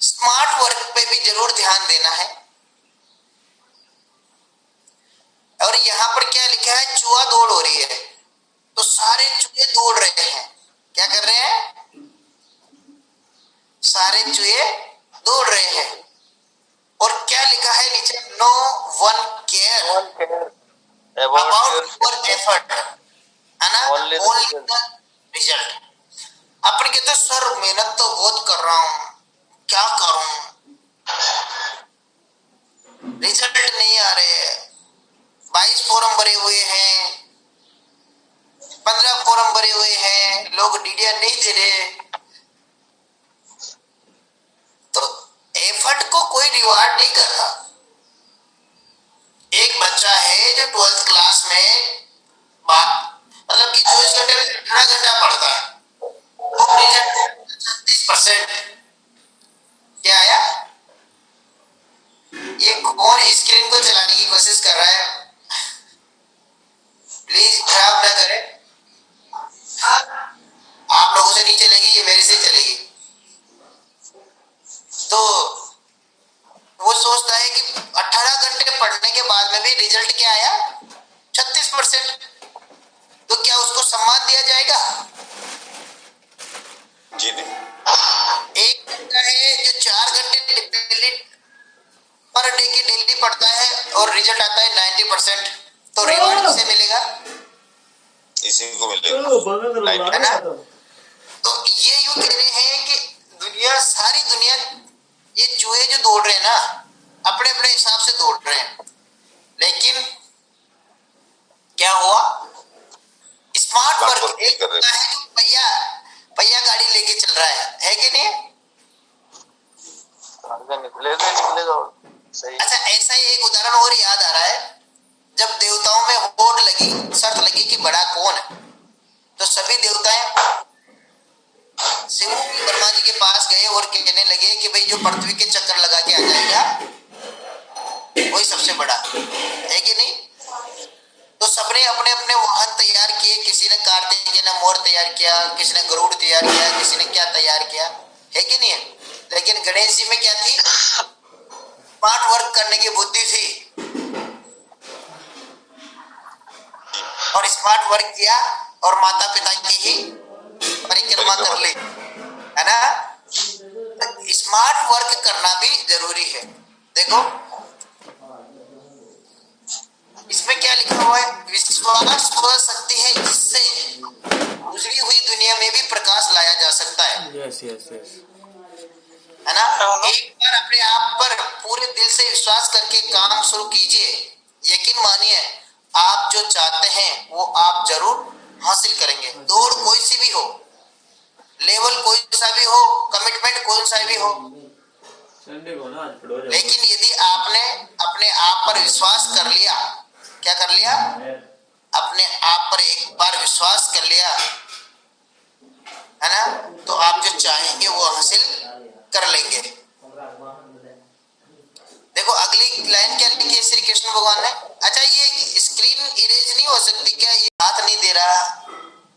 Smart work पे भी जरूर ध्यान देना है। और यहाँ पर क्या लिखा है, चूहा दौड़ हो रही है, तो सारे चूहे दौड़ रहे हैं। क्या कर रहे हैं? सारे चूहे दौड़ रहे हैं। और क्या लिखा है नीचे, no one care about your effort, है ना, ओनली द रिजल्ट। अपन कहते सर मेहनत तो बहुत कर रहा हूं, क्या करूं, रिजल्ट नहीं आ रहे, 22 फॉर्म भरे हुए हैं, 15 फॉर्म भरे हुए हैं, लोग डीडीआर नहीं दे रहे। तो एफर्ट को कोई रिवार्ड नहीं कर रहा। एक बच्चा है जो 12th क्लास में मतलब कि 24 घंटे में 18 घंटा पढ़ता है, वो रिजल्ट 36%। क्या आया? ये कौन स्क्रीन को चलाने की कोशिश कर रहा है? प्लीज खराब ना करें। आप लोगों से नहीं चलेगी, ये मेरे से चलेगी। तो वो सोचता है कि 18 घंटे पढ़ने के बाद में भी रिजल्ट क्या आया, 36%। तो क्या उसको सम्मान दिया जाएगा? जी नहीं। एक बच्चा है जो 4 घंटे पर डे की डेली पढ़ता है और रिजल्ट आता है 90%, तो रिवॉर्ड किसे मिलेगा? इसी को मिलेगा, है ना। तो ये यूं कह रहे हैं कि दुनिया, सारी दुनिया, ये चूहे जो दौड़ रहे हैं ना, अपने अपने हिसाब से दौड़ रहे हैं, लेकिन क्या हुआ, स्मार्ट वर्क एक होता है जो पहिया गाड़ी लेके चल रहा है कि नहीं? निकलेगा सही। अच्छा, ऐसा ही एक उदाहरण और याद आ रहा है। जब देवताओं में होड़ लगी, शर्त लगी कि बड़ा कौन है, तो सभी देवताएं शिव ब्रह्मा जी के पास गए और कहने लगे कि भाई जो पृथ्वी के चक्कर लगा के आ जाएगा वही सबसे बड़ा है कि नहीं। तो सबने अपने अपने वाहन तैयार किए, किसी ने कार्तिकेय ने मोर तैयार किया, किसी ने गरुड़ तैयार किया, किसी ने क्या तैयार किया, है कि नहीं है। लेकिन गणेश जी में क्या थी, स्मार्ट वर्क करने की बुद्धि थी और स्मार्ट वर्क किया और माता पिता की ही परिक्रमा कर ली, है ना। स्मार्ट वर्क करना भी जरूरी है। देखो इसमें क्या लिखा हुआ है, विश्वास वह शक्ति है जिससे उजड़ी हुई दुनिया में भी प्रकाश लाया जा सकता है। यस यस यस, है ना। एक बार अपने आप पर पूरे दिल से विश्वास करके काम शुरू कीजिए, यकीन मानिए आप जो चाहते हैं वो आप जरूर हासिल करेंगे। दौड़ कोई सी भी हो, लेवल कोई सा भी हो, कमिटमेंट कोई सा भी हो, लेकिन यदि आपने अपने आप पर विश्वास कर लिया, क्या कर लिया, अपने आप पर एक बार विश्वास कर लिया, है ना, तो आप जो चाहेंगे वो हासिल कर लेंगे। देखो अगली लाइन क्या लिखी है श्री कृष्ण भगवान ने। अच्छा, ये स्क्रीन इरेज नहीं हो सकती क्या? ये हाथ नहीं दे रहा,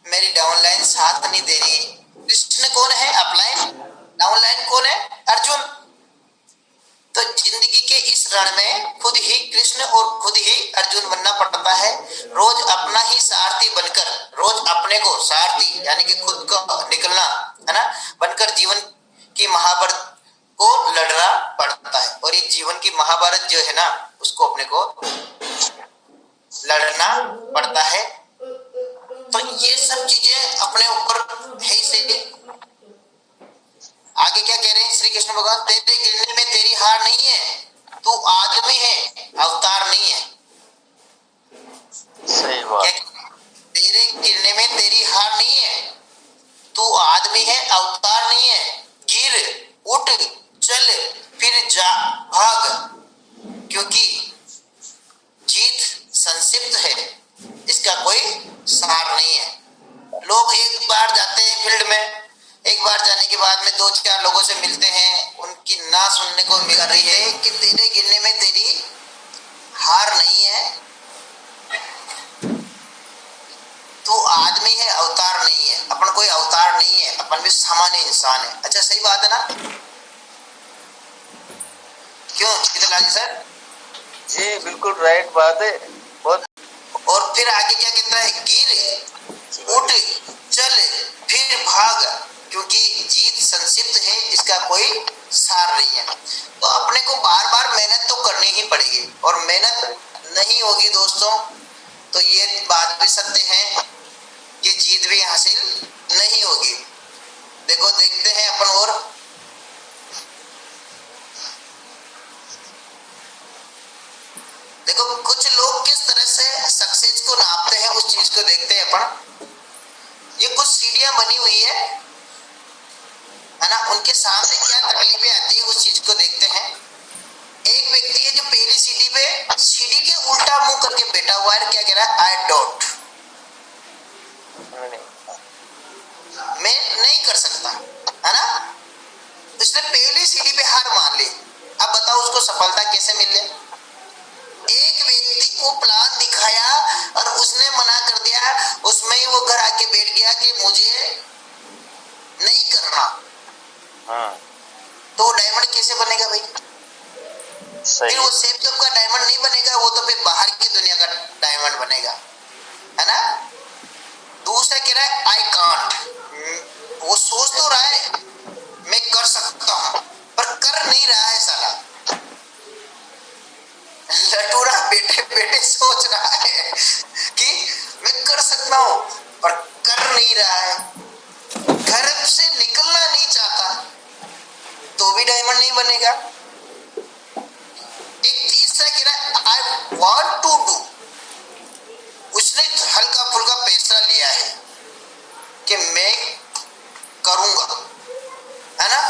मेरी डाउन लाइन साथ नहीं दे रही। कृष्ण कौन है? अपलाइन। डाउन लाइन कौन है? अर्जुन। तो जिंदगी के इस रण में खुद ही कृष्ण और खुद ही अर्जुन बनना पड़ता है। रोज अपना ही सारथी बनकर, रोज अपने को सारथी यानी कि खुद को निकलना, है ना, बनकर जीवन की महाभारत को लड़ना पड़ता है। और ये जीवन की महाभारत जो है ना, उसको अपने को लड़ना पड़ता है। तो ये सब चीजें अपने ऊपर है ही सही। आगे क्या कह रहे हैं श्री कृष्ण भगवान, तेरे गिरने में तेरी हार नहीं है, तू आदमी है, अवतार नहीं है। सही बात। तेरे गिरने में तेरी हार नहीं है, तू आदमी है, अवतार नहीं है। गिर, उठ, चल, फिर जा, भाग, क्योंकि जीत संक्षिप्त है, इसका कोई सार नहीं है। लोग एक बार जाते हैं फील्ड में, एक बार जाने के बाद में 2-4 लोगों से मिलते हैं, उनकी ना सुनने को मिल रही है कि तेरे गिरने में तेरी हार नहीं है, तू आदमी है, अवतार नहीं है। अपन कोई अवतार नहीं है, अपन भी सामान्य इंसान है। अच्छा सही बात है ना? क्यों चित्रलाल जी सर? जी बिल्कुल राइट बात है बहुत। और फिर आगे क्या कहता है, गिर उठ चल फिर भाग, क्योंकि जीत संक्षिप्त है, इसका कोई सार नहीं है। तो अपने को बार बार मेहनत तो करनी ही पड़ेगी, और मेहनत नहीं होगी दोस्तों तो ये बात भी सत्य है कि जीत भी हासिल नहीं होगी। देखो देखते हैं अपन, और देखो कुछ लोग किस तरह से सक्सेस को नापते हैं, उस चीज को देखते हैं अपन। ये कुछ सीढ़ियां बनी हुई है ना, उनके सामने क्या तकलीफें आती है उस चीज को देखते हैं। एक व्यक्ति है जो पहली सीढ़ी पे सीढ़ी के उल्टा मुंह करके बैठा हुआ है, क्या कह रहा है, आई डोंट, मैं नहीं कर सकता, है ना। उसने पहली सीढ़ी पे हार मान ली। अब बताओ उसको सफलता कैसे मिले? एक व्यक्ति को प्लान दिखाया और उसने मना कर दिया, उसमें ही वो घर आके बैठ गया कि मुझे नहीं करना। तो वो डायमंड कैसे बनेगा भाई? फिर वो सेफ का डायमंड नहीं बनेगा, वो तो फिर बाहर की दुनिया का डायमंड बनेगा, है ना। दूसरा कह रहा है आई कांट, वो सोच तो रहा है मैं कर सकता हूं पर कर नहीं रहा है साला। लटूरा बेटे बेटे सोच रहा है कि मैं कर सकता हूं पर कर नहीं रहा है, घर से निकलना नहीं चाहता, तो भी डायमंड नहीं बनेगा। एक तीसरा कह रहा है आई वांट टू डू, उसने हल्का फुल्का फैसला लिया है कि मैं करूंगा, है ना।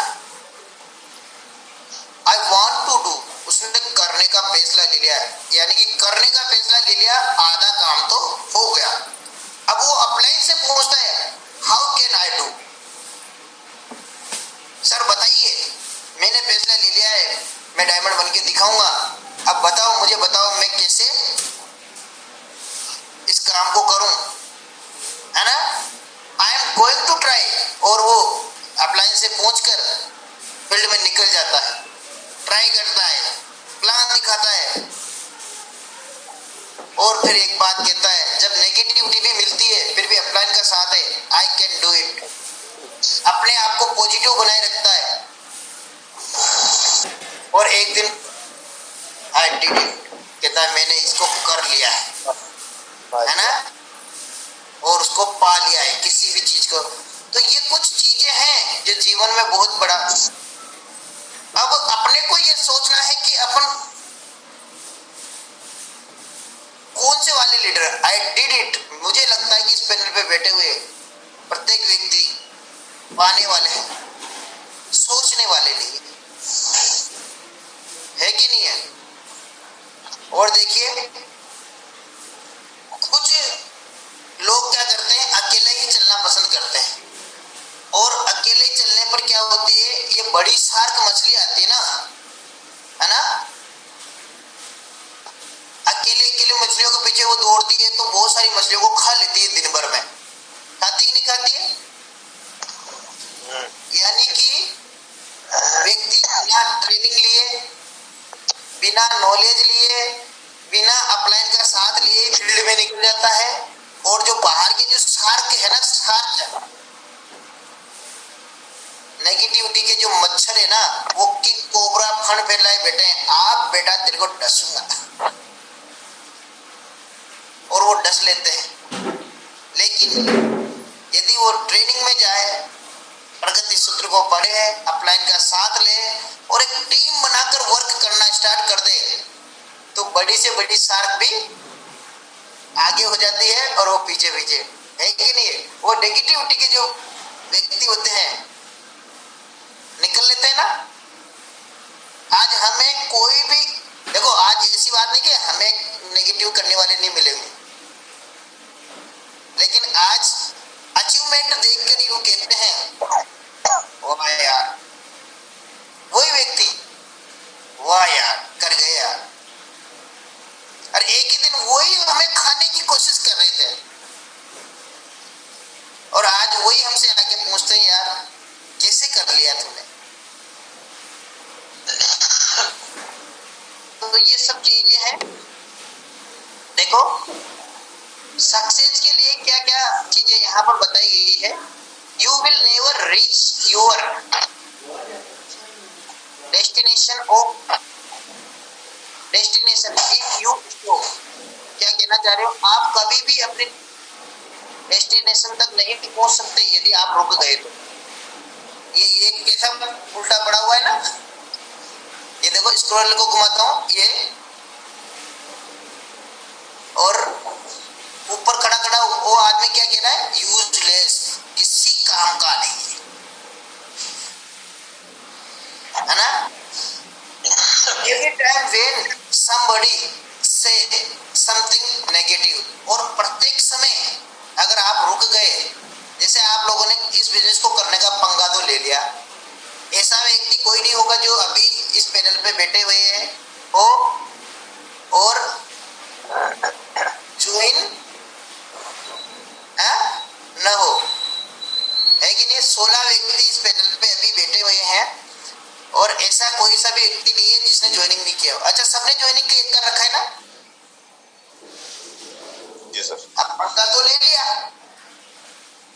आई वांट टू डू, उसने करने का फैसला ले लिया है, यानी कि करने का फैसला ले लिया, आधा काम तो हो गया। अब वो अपलाइन से पूछता है how can I do, sir बताइए मैंने फैसला ले लिया है, मैं डायमंड बन के दिखाऊंगा, अब बताओ मुझे, बताओ मैं कैसे इस काम को करूं, है ना। I am going to try, और वो अपलाइन से पहुंचकर फील्ड में निकल जाता है, ट्राई करता है, प्लान दिखाता है, और फिर एक बात कहता है, जब नेगेटिविटी भी मिलती है फिर भी अपलाइन का साथ है, आई कैन डू इट, अपने आप को पॉजिटिव बनाए रखता है। और एक दिन आई डिड इट, कहता है मैंने इसको कर लिया है ना, और उसको पा लिया है किसी भी चीज को। तो ये कुछ चीजें हैं जो जीवन में बहुत बड़ा। अब अपने को ये सोचना है कि अपन कौन से वाले लीडर, आई डिड इट, मुझे लगता है कि इस पैनल पे बैठे हुए प्रत्येक व्यक्ति पाने वाले हैं, सोचने वाले नहीं है कि नहीं है। और देखिए कुछ लोग क्या करते हैं, अकेले ही चलना पसंद करते हैं, और अकेले चलने पर क्या होती है, ये बड़ी शार्क मछली आती है ना, है ना। अकेले अकेले मछलियों के पीछे वो दौड़ती है तो बहुत सारी मछलियों को खा लेती है दिन भर में, खाती कि नहीं खाती है। यानी कि व्यक्ति बिना ट्रेनिंग लिए, बिना नॉलेज लिए, बिना अपलाइन का साथ लिए फील्ड में निकल जाता है, और जो बाहर की जो शार्क है ना, शार्क नेगेटिविटी के जो मच्छर है ना, वो किंग कोबरा फन फैलाए बैठे हैं, आप बेटा तेरे को डसूंगा, और वो डस लेते हैं। लेकिन यदि वो ट्रेनिंग में जाए, प्रगति सूत्र को पढ़े, अपलाइन का साथ ले, और एक टीम बनाकर वर्क करना स्टार्ट कर दे, तो बड़ी से बड़ी शार्क भी आगे हो जाती है और वो पीछे पीछे, है कि नहीं। वो नेगेटिविटी के जो व्यक्ति होते हैं निकल लेते हैं ना। आज हमें कोई भी, देखो आज ऐसी बात नहीं कि हमें नेगेटिव करने वाले नहीं मिलेंगे, लेकिन आज अचीवमेंट देखकर यूं कहते हैं वाह यार, वही व्यक्ति वाह यार कर गए यार, और एक ही दिन वही हमें खाने की कोशिश कर रहे थे, और आज वही हमसे आके पूछते हैं यार तो ये सब चीजें हैं। देखो सक्सेस के लिए क्या क्या चीजें यहाँ पर बताई गई है। You will never reach your destination if you slow. क्या कहना चाह रहे हो, आप कभी भी अपने डेस्टिनेशन तक नहीं पहुंच सकते यदि आप रुक गए तो। ये कैसा उल्टा पड़ा हुआ है ना, ये देखो स्क्रॉल को घुमाता हूं ये, और ऊपर खड़ा खड़ा वो आदमी क्या कह रहा है, यूजलेस, किसी काम का नहीं है ना। Every time when somebody say something negative, और प्रत्येक समय अगर आप रुक गए, जैसे आप लोगों ने इस बिजनेस को करने का पंगा तो ले लिया, ऐसा व्यक्ति कोई नहीं होगा जो अभी इस पैनल पे बैठे हुए हैं हो और ज्वाइन न हो, है कि नहीं। 16 व्यक्ति इस पैनल पे अभी बैठे हुए हैं और ऐसा कोई सा भी व्यक्ति नहीं है जिसने ज्वाइनिंग नहीं किया। अच्छा, सबने ज्वाइनिंग कर रखा है ना? जी सर। अब पंगा तो ले लिया,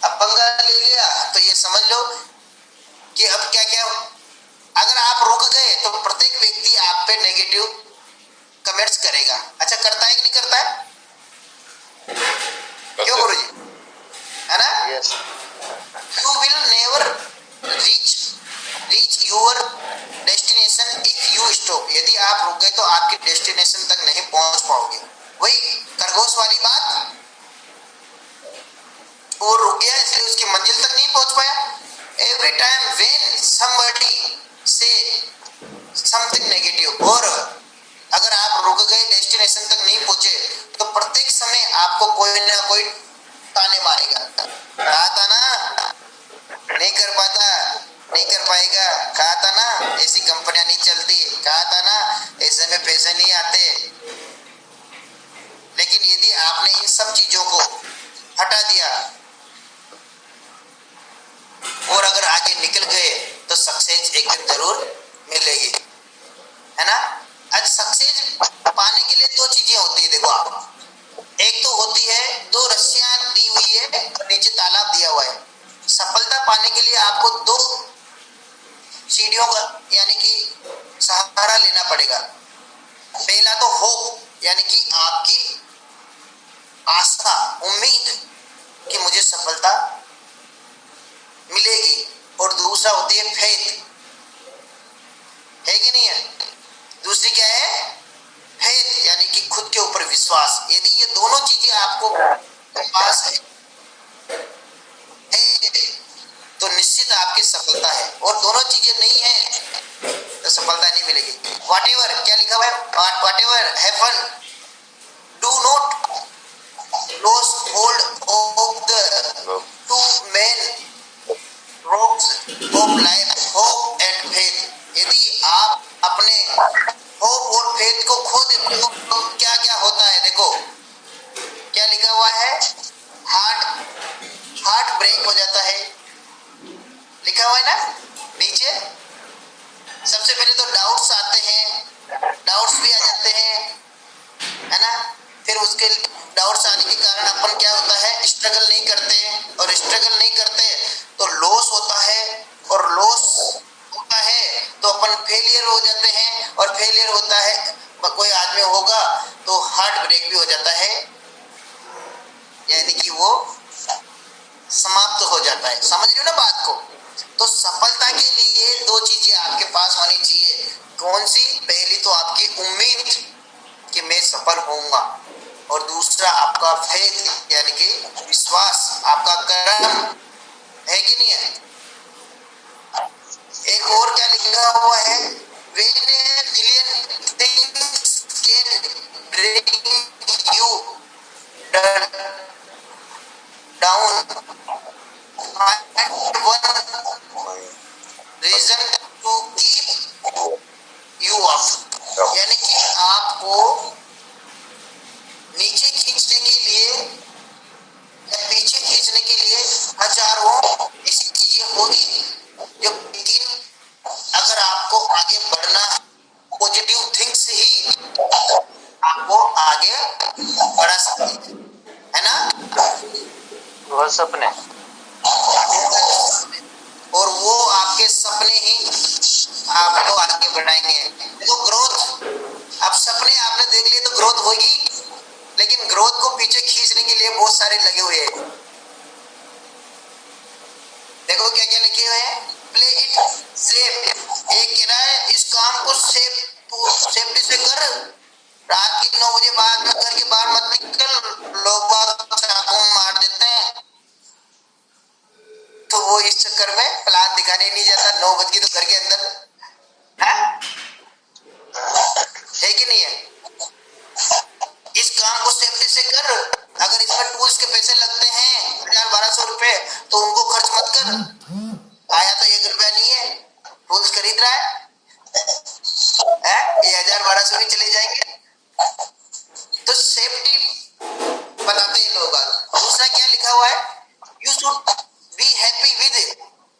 अब पंगा ले लिया तो ये समझ लो कि अब क्या क्या, अगर आप रुक गए तो प्रत्येक व्यक्ति आप पे नेगेटिव कमेंट्स करेगा। अच्छा, करता है कि नहीं करता है? क्यों गुरु जी, है ना? Yes. You will never reach your destination if you stop. यदि आप रुक गए तो आपकी डेस्टिनेशन तक नहीं पहुंच पाओगे। वही खरगोश वाली बात, वो रुक गया इसलिए उसकी मंजिल तक नहीं पहुंच पाया। एवरी टाइम व्हेन समबडी से समथिंग नेगेटिव, और अगर आप रुक गए डेस्टिनेशन तक नहीं पहुंचे तो प्रत्येक समय आपको कोई ना कोई ताने मारेगा। कहा था ना नहीं कर पाता, नहीं कर पाएगा, कहा था ना ऐसी कंपनियां नहीं चलती, कहा था ना ऐसे में पैसे नहीं आते। लेकिन यदि आपने इन सब चीजों को हटा दिया और अगर आगे निकल गए तो सक्सेस एक दिन जरूर मिलेगी, है ना। आज सक्सेस पाने के लिए दो चीजें होती है, देखो आप, एक तो होती है दो रस्सियां दी हुई है और नीचे तालाब दिया हुआ है। सफलता पाने के लिए आपको दो सीढ़ियों का यानी कि सहारा लेना पड़ेगा। पहला तो होप, यानी कि आपकी आस्था, उम्मीद कि मुझे सफलता मिलेगी, और दूसरा होती है फेथ, है कि नहीं है। दूसरी क्या है, फेथ, यानी कि खुद के ऊपर विश्वास। यदि ये दोनों चीजें आपको पास है तो निश्चित आपकी सफलता है, और दोनों चीजें नहीं है तो सफलता नहीं मिलेगी। व्हाटएवर, क्या लिखा हुआ है, whatever happen do not loss hold of the two main rocks of life, hope and faith. यदि आप अपने होप और फेथ को खो देते हो तो क्या क्या होता है, देखो क्या लिखा हुआ है, हार्ट ब्रेक हो जाता है, लिखा हुआ है ना नीचे। सबसे पहले तो डाउट्स आते हैं, डाउट्स भी आ जाते हैं, है ना। फिर उसके डाउट्स आने के कारण अपन क्या होता है, स्ट्रगल नहीं करते हैं, और स्ट्रगल नहीं करते तो लॉस होता है, और लॉस होता है तो अपन फेलियर हो जाते हैं, और फेलियर होता है कोई आदमी होगा तो हार्ट ब्रेक भी हो जाता है, यानी कि वो समाप्त हो जाता है। समझ रहे हो ना बात को। तो सफलता के लिए दो चीजें आपके पास होनी चाहिए। कौन सी? पहली तो आपकी उम्मीद कि मैं सफल होऊंगा, और दूसरा आपका फेथ यानी कि विश्वास, आपका कर्म, है कि नहीं है। एक और क्या लिखा हुआ है, when a million things can bring you down, and one reason to keep you up, यानी कि आपको नीचे खींचने के लिए या पीछे खींचने के लिए हजारों ऐसी चीजें सपने, और वो आपके सपने ही आपको आगे बढ़ाएंगे। तो ग्रोथ, अब सपने आपने देख लिए तो ग्रोथ होगी, लेकिन ग्रोथ को पीछे खींचने के लिए बहुत सारे लगे हुए हैं। देखो क्या क्या लिखे हुए हैं, प्ले इट सेफ। एक कह रहा है इस काम को सेफ्टी से कर, रात की 9 बजे बाद में घर के बाहर मत निकल, लोग बात चाकू मार देते हैं। तो वो इस चक्कर में प्लान दिखाने नहीं जाता, 9 बज गई तो घर के अंदर है कि नहीं है। इस काम को सेफ्टी से कर, अगर इसमें टूल्स के पैसे लगते हैं 1000-1200 रुपए तो उनको खर्च मत कर, आया तो 1 रुपया नहीं है, टूल्स खरीद रहा है ये 1000-1200 भी चले जाएंगे। तो सेफ्टी बताते हैं लोग। दूसरा क्या लिखा हुआ है, you should be happy with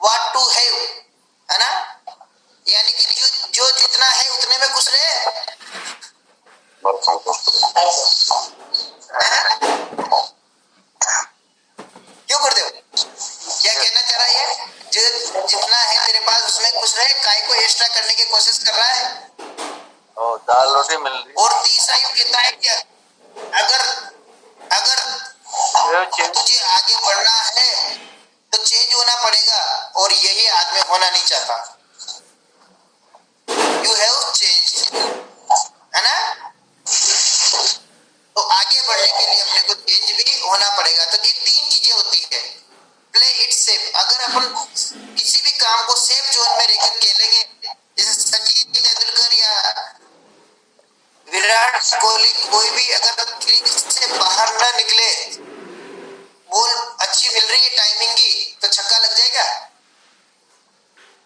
what to have, है ना, यानी कि जो जितना है उतने में खुश रहे। क्यों कर दो, क्या कहना चाह रहा है, जो जितना है तेरे पास उसमें खुश रहे, काय को एक्स्ट्रा करने की कोशिश कर रहा है। दाल रोटी मिल रही। और तीसरा यूं कहता है कि अगर तुझे आगे बढ़ना है तो चेंज होना पड़ेगा, और यही आदमी होना नहीं चाहता। यू हैव चेंज, है ना। तो आगे बढ़ने के लिए अपने को चेंज भी होना पड़ेगा। तो ये 3 चीजें होती है, प्ले इट सेफ। अगर अपन किसी भी काम को सेफ जोन में रहकर खेलेंगे, जैसे सचिन तेंदुलकर या विराट कोहली, कोई भी अगर क्रीज से बाहर ना निकले, बॉल अच्छी मिल रही है टाइमिंग की, तो छक्का लग जाएगा।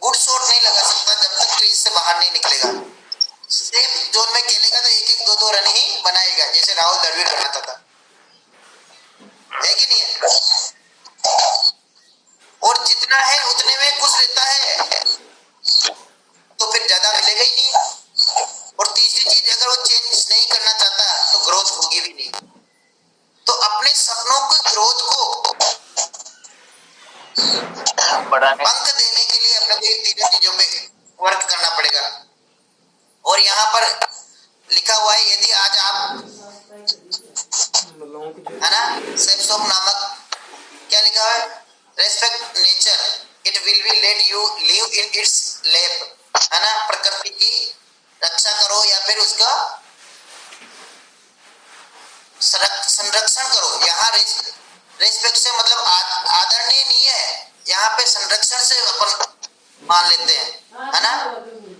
गुड शॉट नहीं लगा सकता जब तक क्रीज से बाहर नहीं निकलेगा। सेफ जोन में खेलेगा तो 1-1, 2-2 रन ही बनाएगा, जैसे राहुल द्रविड़ बनाता था, है कि नहीं है। और जितना है उतने में खुश रहता है तो फिर ज्यादा मिलेगा ही नहीं। और तीसरी चीज, अगर वो चेंज नहीं करना चाहता तो ग्रोथ होगी भी नहीं। तो अपने सपनों के ग्रोथ को बढ़ाने, पंख देने के लिए अपने को इन 3 चीजों में वर्क करना पड़ेगा। और यहाँ पर लिखा हुआ है, यदि आज आप, है ना, सेफ ऑफ नामक क्या लिखा है, respect nature, it will be let you live in its lap, है ना, प्रकृति की रक्षा करो या फिर उसका संरक्षण करो। यहाँ रेस्पेक्ट से मतलब आदरणीय नहीं है, यहाँ पे संरक्षण से अपन मान लेते हैं, है ना।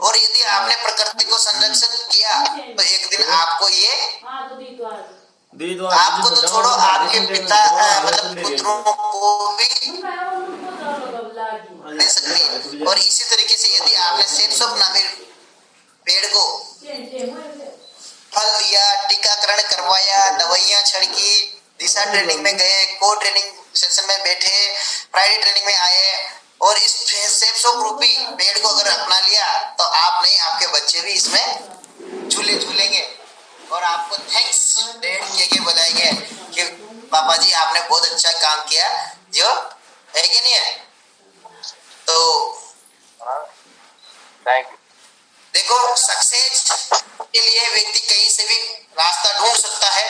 और यदि आपने प्रकृति को संरक्षण किया तो एक दिन आपको ये, आपको तो छोड़ो, आपके पिता मतलब पुत्रों को भी दे सकती है। और इसी तरीके से यदि आपने सेफ ऑफ नामी पेड़ को फल दिया, टीकाकरण करवाया, दवाइयां छिड़की, दिशा ट्रेनिंग में गए, को ट्रेनिंग सेशन में बैठे, फ्राइडे ट्रेनिंग में आए, और इस सेफ ऑफ रूपी पेड़ को अगर अपना लिया तो आप नहीं, आपके बच्चे भी इसमें झूले झूलेंगे और आपको थैंक्स डेड के बताएंगे कि पापा जी आपने बहुत अच्छा काम किया, जो है कि नहीं है। तो थैंक यू। देखो, सक्सेस के लिए व्यक्ति कहीं से भी रास्ता ढूंढ सकता है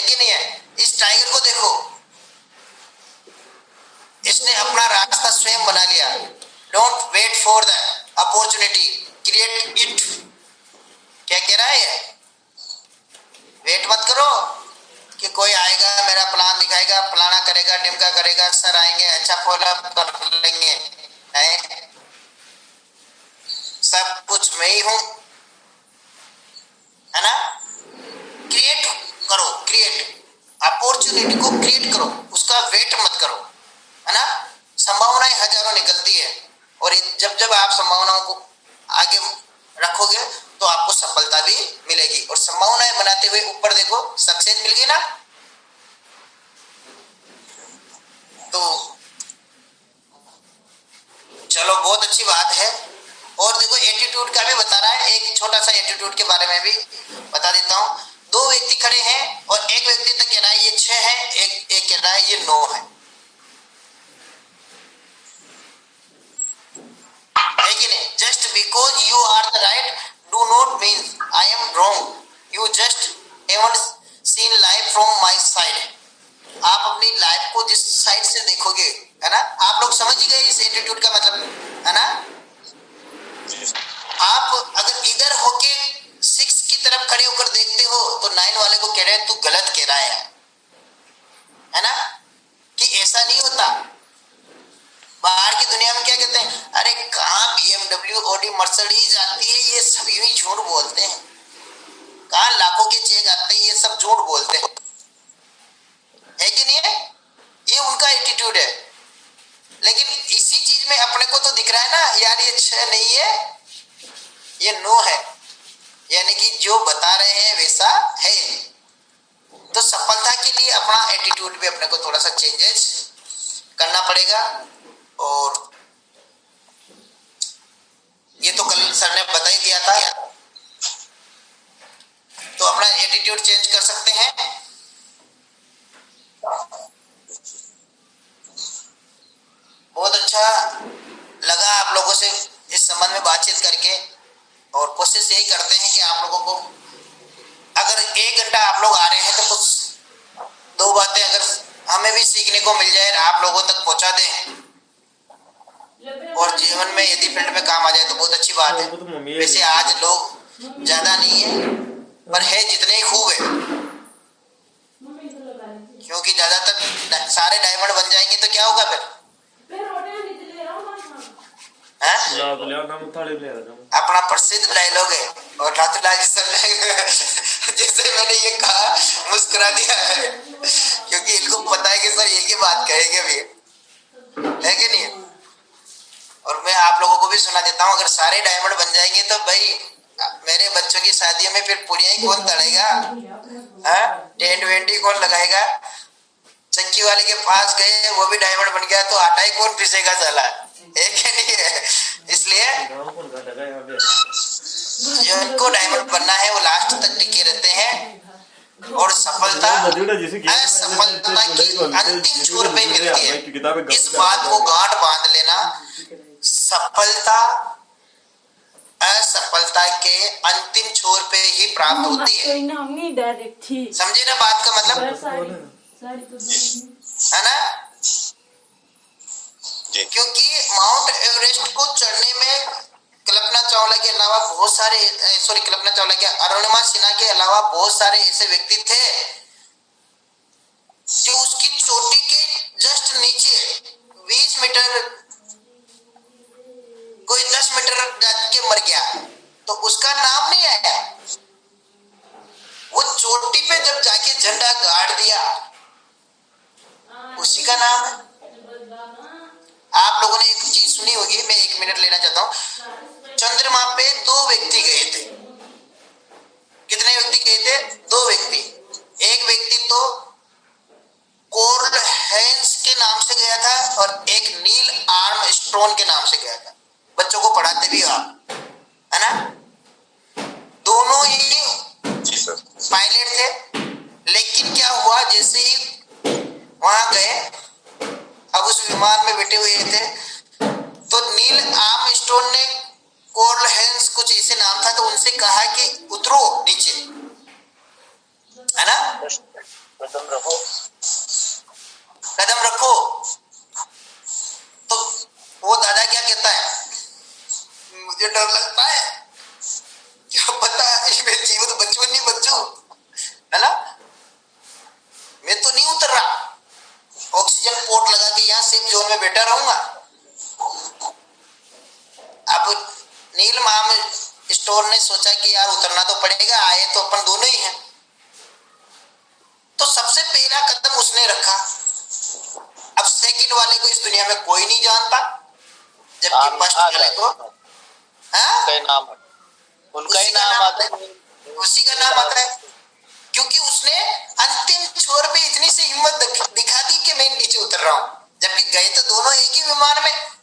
कि नहीं है। इस टाइगर को देखो, इसने अपना रास्ता स्वयं बना लिया। Don't wait for the opportunity, create it. क्या कह रहा है, वेट मत करो कि कोई आएगा मेरा प्लान दिखाएगा, फलाना करेगा, टिमका करेगा, सर आएंगे, अच्छा फॉलो कर लेंगे, है सब कुछ मैं ही हूं, है ना। क्रिएट करो, क्रिएट अपॉर्चुनिटी को क्रिएट करो, उसका वेट मत करो, है ना। संभावनाएं हजारों निकलती है, और जब जब आप संभावनाओं को आगे रखोगे तो आपको सफलता भी मिलेगी। और संभावनाएं बनाते हुए ऊपर देखो, सक्सेस मिल गई ना। तो चलो, बहुत अच्छी बात है। और देखो, एटीट्यूड का भी बता रहा है, एक छोटा सा एटीट्यूड के बारे में भी बता देता हूँ। 2 व्यक्ति खड़े हैं और एक व्यक्ति तो कह रहा है ये 6 है, एक कह रहा है ये 9 है। means I am wrong. You just haven't seen life from my side. आप अपनी लाइफ को जिस साइड से देखोगे, है ना, आप लोग समझ ही गए इस एटीट्यूड का मतलब, है ना। आप अगर इधर होके 6 की तरफ खड़े होकर देखते हो तो 9 वाले को कह रहे हैं तू गलत कह रहा है ना, कि ऐसा नहीं होता। बाहर की दुनिया में क्या कहते हैं, अरे कहाँ BMW, ऑडी, मर्सिडीज आती है, ये सब यूं ही झूठ बोलते हैं। कहाँ लाखों के चेक आते हैं, ये सब झूठ बोलते हैं, है कि नहीं है? ये उनका एटीट्यूड है। लेकिन इसी चीज में अपने को तो दिख रहा है ना यार, ये 6 नहीं है, ये 9 है, यानी कि जो बता रहे हैं वैसा है। तो सफलता के लिए अपना एटीट्यूड भी अपने को थोड़ा सा चेंजेस करना पड़ेगा। और ये तो कल सर ने बता ही दिया था, तो अपना एटीट्यूड चेंज कर सकते हैं। बहुत अच्छा लगा आप लोगों से इस संबंध में बातचीत करके, और कोशिश यही करते हैं कि आप लोगों को अगर 1 घंटा आप लोग आ रहे हैं तो कुछ 2 बातें अगर हमें भी सीखने को मिल जाए, आप लोगों तक पहुंचा दें, और जीवन में यदि फील्ड में काम आ जाए तो बहुत अच्छी बात है। वैसे आज लोग ज्यादा नहीं है, पर है जितने ही खूब है, क्योंकि ज्यादातर सारे डायमंड बन जाएंगे तो क्या होगा फिर? अपना प्रसिद्ध डायलॉग है, और रातूलाल जैसे मैंने ये कहा मुस्कुरा दिया है, क्योंकि इनको पता है कि सर एक ही बात कहेंगे भी, है कि नहीं। और मैं आप लोगों को भी सुना देता हूँ, अगर सारे डायमंड बन जाएंगे तो भाई मेरे बच्चों की शादियों में फिर पुड़िया ही कौन तड़ेगा, टेंट वेंट ही कौन लगाएगा। चक्की वाले के पास गए, वो भी डायमंड बन गया तो आटा ही कौन पीसेगा साला, है कि नहीं है। इसलिए जिनको डायमंड बनना है वो लास्ट तक टिके रहते हैं, और सफलता असफलता की अंतिम छोर पे मिलती है। इस बात को गांठ बांध लेना, सफलता असफलता के अंतिम छोर पे ही प्राप्त होती है। समझे ना बात का मतलब, है ना। क्योंकि माउंट एवरेस्ट को चढ़ने में कल्पना चावला के अलावा बहुत सारे, कल्पना चावला के, अरुणिमा सिन्हा के अलावा बहुत सारे ऐसे व्यक्ति थे जो उसकी चोटी के जस्ट नीचे 20 मीटर, कोई 10 मीटर जाके मर गया तो उसका नाम नहीं आया। वो चोटी पे जब जाके झंडा गाड़ दिया उसी का नाम है। आप लोगों ने एक चीज सुनी होगी, मैं 1 मिनट लेना चाहता हूँ। चंद्रमा पे 2 व्यक्ति गए थे। कितने व्यक्ति गए थे? 2 व्यक्ति। एक व्यक्ति तो कोर्ल हैंस के नाम से गया था और एक नील आर्मस्ट्रॉन्ग के नाम से गया था। बच्चों को पढ़ाते भी आप, है ना। दोनों ही पायलट थे, लेकिन क्या हुआ, जैसे ही वहां गए, अब उस विमान में बैठे हुए थे, तो नील आर्मस्ट्रॉन्ग ने, कोर्ल हैंस कुछ ऐसे नाम था, तो उनसे कहा कि उतरो नीचे, है ना, कदम रखो। तो वो दादा क्या कहता है, मुझे डर लगता है, क्या पता मैं जीवित बच्चू नहीं बच्चू, है ना। मैं तो नहीं उतर रहा, ऑक्सीजन पोर्ट लगा के यहाँ सेफ जोन में बैठा रहूंगा। अब नील आर्मस्ट्रॉन्ग ने सोचा कि यार उतरना तो पड़ेगा, आए तो अपन दोनों ही हैं। तो सबसे पहला कदम उसने रखा। अब सेकंड वाले को इस दुनिया में कोई नहीं जानता, जबकि फर्स्ट वाले को नाम है, उनका ही नाम आता है, उसी का नाम आता है, क्योंकि उसने अंतिम छोर पे इतनी सी हिम्मत दिखा दी कि मैं नीचे उतर रहा हूं, जबकि गए तो दोनों एक ही विमान में।